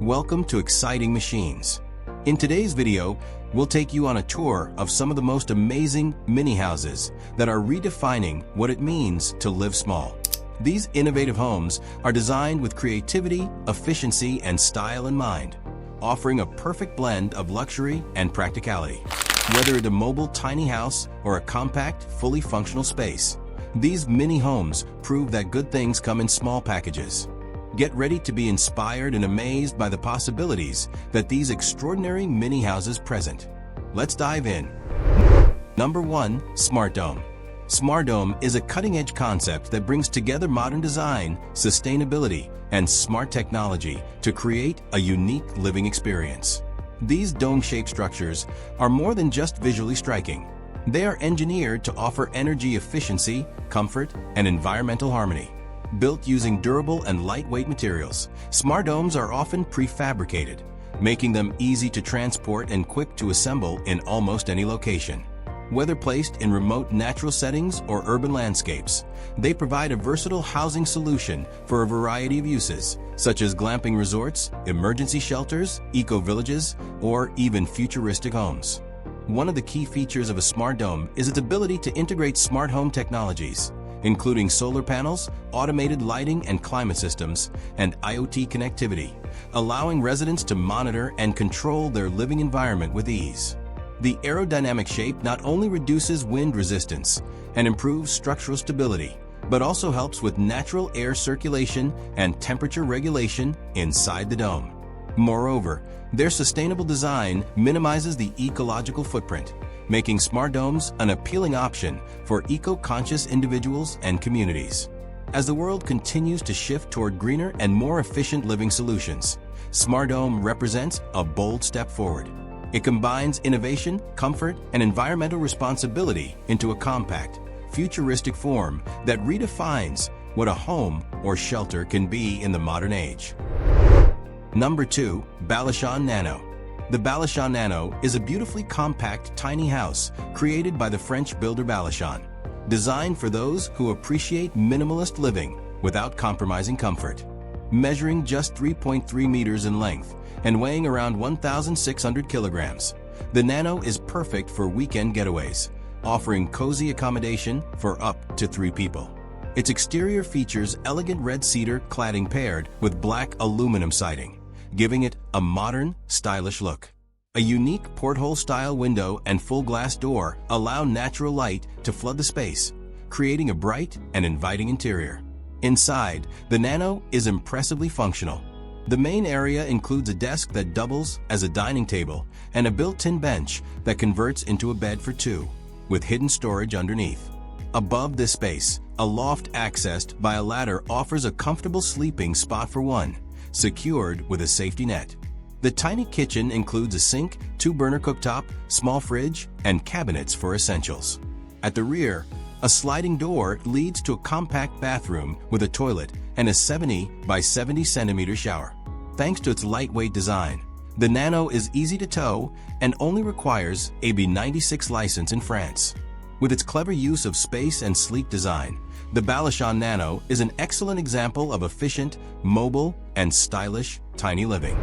Welcome to Xciting Machines. In today's video, we'll take you on a tour of some of the most amazing mini houses that are redefining what it means to live small. These innovative homes are designed with creativity, efficiency, and style in mind, offering a perfect blend of luxury and practicality. Whether it's a mobile tiny house or a compact, fully functional space, these mini homes prove that good things come in small packages. Get ready to be inspired and amazed by the possibilities that these extraordinary mini houses present. Let's dive in. Number 1. Smart Dome. Smart Dome is a cutting-edge concept that brings together modern design, sustainability, and smart technology to create a unique living experience. These dome-shaped structures are more than just visually striking. They are engineered to offer energy efficiency, comfort, and environmental harmony. Built using durable and lightweight materials, smart domes are often prefabricated, making them easy to transport and quick to assemble in almost any location. Whether placed in remote natural settings or urban landscapes, they provide a versatile housing solution for a variety of uses, such as glamping resorts, emergency shelters, eco-villages, or even futuristic homes. One of the key features of a smart dome is its ability to integrate smart home technologies, including solar panels, automated lighting and climate systems, and IoT connectivity, allowing residents to monitor and control their living environment with ease. The aerodynamic shape not only reduces wind resistance and improves structural stability, but also helps with natural air circulation and temperature regulation inside the dome. Moreover, their sustainable design minimizes the ecological footprint, making smart domes an appealing option for eco-conscious individuals and communities. As the world continues to shift toward greener and more efficient living solutions, Smart Dome represents a bold step forward. It combines innovation, comfort, and environmental responsibility into a compact, futuristic form that redefines what a home or shelter can be in the modern age. Number 2. Baluchon Nano. The Baluchon Nano is a beautifully compact tiny house created by the French builder Baluchon, designed for those who appreciate minimalist living without compromising comfort. Measuring just 3.3 meters in length and weighing around 1,600 kilograms, the Nano is perfect for weekend getaways, offering cozy accommodation for up to 3 people. Its exterior features elegant red cedar cladding paired with black aluminum siding, giving it a modern, stylish look. A unique porthole-style window and full glass door allow natural light to flood the space, creating a bright and inviting interior. Inside, the Nano is impressively functional. The main area includes a desk that doubles as a dining table and a built-in bench that converts into a bed for 2, with hidden storage underneath. Above this space, a loft accessed by a ladder offers a comfortable sleeping spot for 1, secured with a safety net. The tiny kitchen includes a sink, 2-burner cooktop, small fridge, and cabinets for essentials. At the rear, a sliding door leads to a compact bathroom with a toilet and a 70 by 70 centimeter shower. Thanks to its lightweight design, the Nano is easy to tow and only requires a B96 license in France. With its clever use of space and sleek design, the Baluchon Nano is an excellent example of efficient, mobile, and stylish tiny living.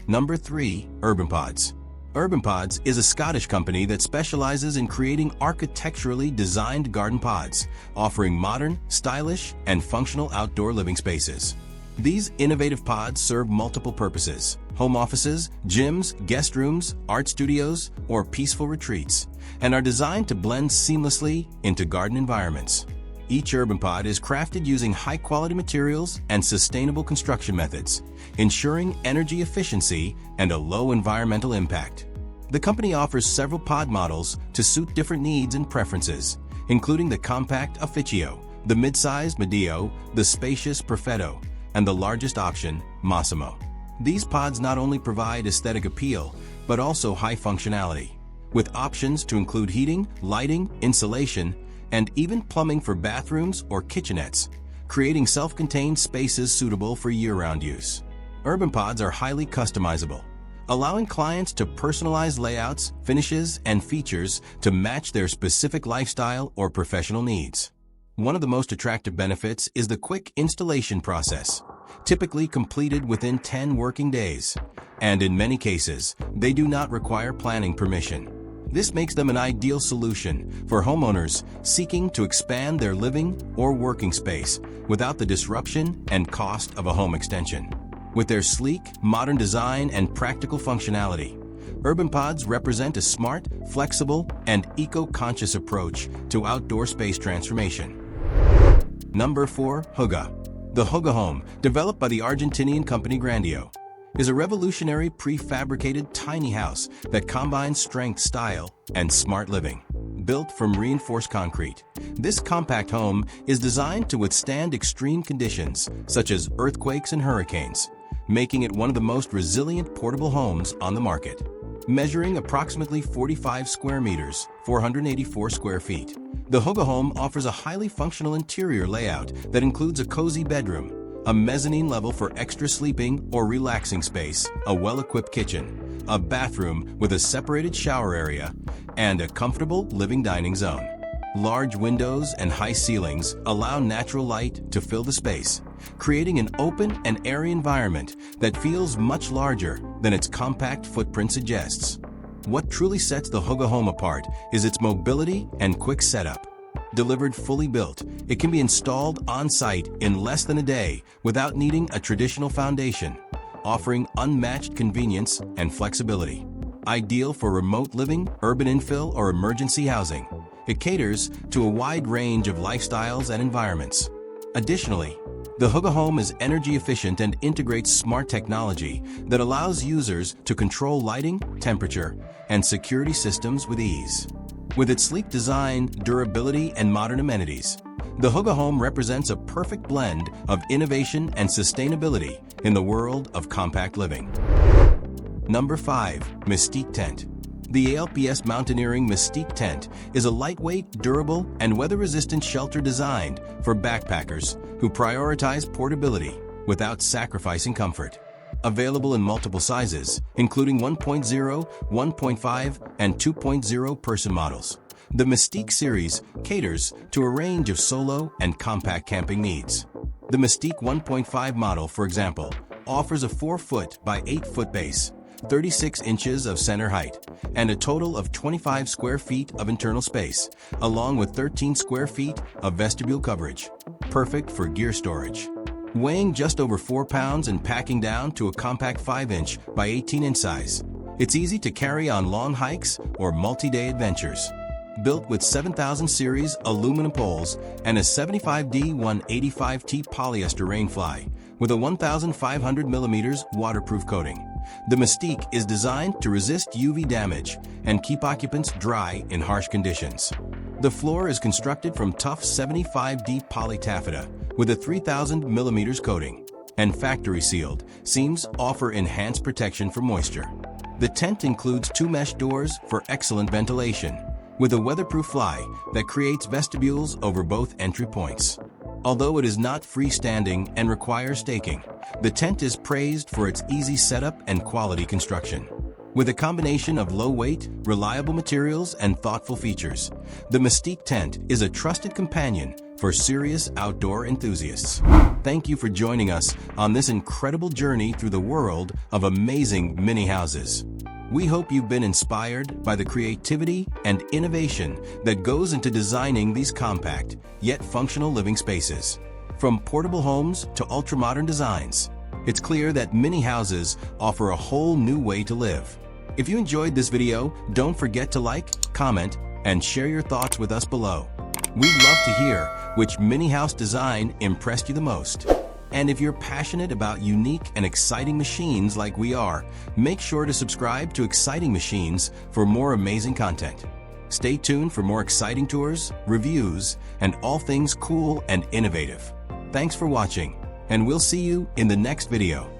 Number 3. Urban Pods. Urban Pods is a Scottish company that specializes in creating architecturally designed garden pods, offering modern, stylish, and functional outdoor living spaces. These innovative pods serve multiple purposes: home offices, gyms, guest rooms, art studios, or peaceful retreats, and are designed to blend seamlessly into garden environments. Each urban pod is crafted using high-quality materials and sustainable construction methods, ensuring energy efficiency and a low environmental impact. The company offers several pod models to suit different needs and preferences, including the compact Officio, the mid-sized Medio, the spacious Perfetto, and the largest option, Massimo. These pods not only provide aesthetic appeal, but also high functionality, with options to include heating, lighting, insulation, and even plumbing for bathrooms or kitchenettes, creating self-contained spaces suitable for year-round use. Urban pods are highly customizable, allowing clients to personalize layouts, finishes, and features to match their specific lifestyle or professional needs. One of the most attractive benefits is the quick installation process. typically completed within 10 working days. And in many cases, they do not require planning permission. This makes them an ideal solution for homeowners seeking to expand their living or working space without the disruption and cost of a home extension. With their sleek, modern design and practical functionality, Urban Pods represent a smart, flexible, and eco-conscious approach to outdoor space transformation. Number 4. Huga. The Huga Home, developed by the Argentinian company Grandio, is a revolutionary prefabricated tiny house that combines strength, style, and smart living. Built from reinforced concrete, this compact home is designed to withstand extreme conditions such as earthquakes and hurricanes, making it one of the most resilient portable homes on the market. Measuring approximately 45 square meters, 484 square feet, the Huga Home offers a highly functional interior layout that includes a cozy bedroom, a mezzanine level for extra sleeping or relaxing space, a well-equipped kitchen, a bathroom with a separated shower area, and a comfortable living dining zone. Large windows and high ceilings allow natural light to fill the space, creating an open and airy environment that feels much larger than its compact footprint suggests. What truly sets the Huga Home apart is its mobility and quick setup. Delivered fully built, it can be installed on-site in less than a day without needing a traditional foundation, offering unmatched convenience and flexibility. Ideal for remote living, urban infill, or emergency housing, it caters to a wide range of lifestyles and environments. Additionally, the Huga Home is energy efficient and integrates smart technology that allows users to control lighting, temperature, and security systems with ease. With its sleek design, durability, and modern amenities, the Huga Home represents a perfect blend of innovation and sustainability in the world of compact living. Number 5. Mystique Tent. The ALPS Mountaineering Mystique Tent is a lightweight, durable, and weather-resistant shelter designed for backpackers who prioritize portability without sacrificing comfort. Available in multiple sizes, including 1.0, 1.5, and 2.0 person models, the Mystique series caters to a range of solo and compact camping needs. The Mystique 1.5 model, for example, offers a 4-foot by 8-foot base, 36 inches of center height, and a total of 25 square feet of internal space, along with 13 square feet of vestibule coverage, perfect for gear storage. Weighing just over 4 pounds and packing down to a compact 5-inch by 18-inch size, it's easy to carry on long hikes or multi-day adventures. Built with 7000 series aluminum poles and a 75D 185T polyester rainfly with a 1500 millimeters waterproof coating, the Mystique is designed to resist UV damage and keep occupants dry in harsh conditions. The floor is constructed from tough 75D poly taffeta with a 3000 millimeters coating, and factory sealed seams offer enhanced protection from moisture. The tent includes 2 mesh doors for excellent ventilation, with a weatherproof fly that creates vestibules over both entry points. Although it is not freestanding and requires staking, the tent is praised for its easy setup and quality construction. With a combination of low weight, reliable materials, and thoughtful features, the Mystique tent is a trusted companion for serious outdoor enthusiasts. Thank you for joining us on this incredible journey through the world of amazing mini houses. We hope you've been inspired by the creativity and innovation that goes into designing these compact, yet functional living spaces. From portable homes to ultra-modern designs, it's clear that mini houses offer a whole new way to live. If you enjoyed this video, don't forget to like, comment, and share your thoughts with us below. We'd love to hear which mini house design impressed you the most. And if you're passionate about unique and exciting machines like we are, make sure to subscribe to Xciting Machines for more amazing content. Stay tuned for more exciting tours, reviews, and all things cool and innovative. Thanks for watching, and we'll see you in the next video.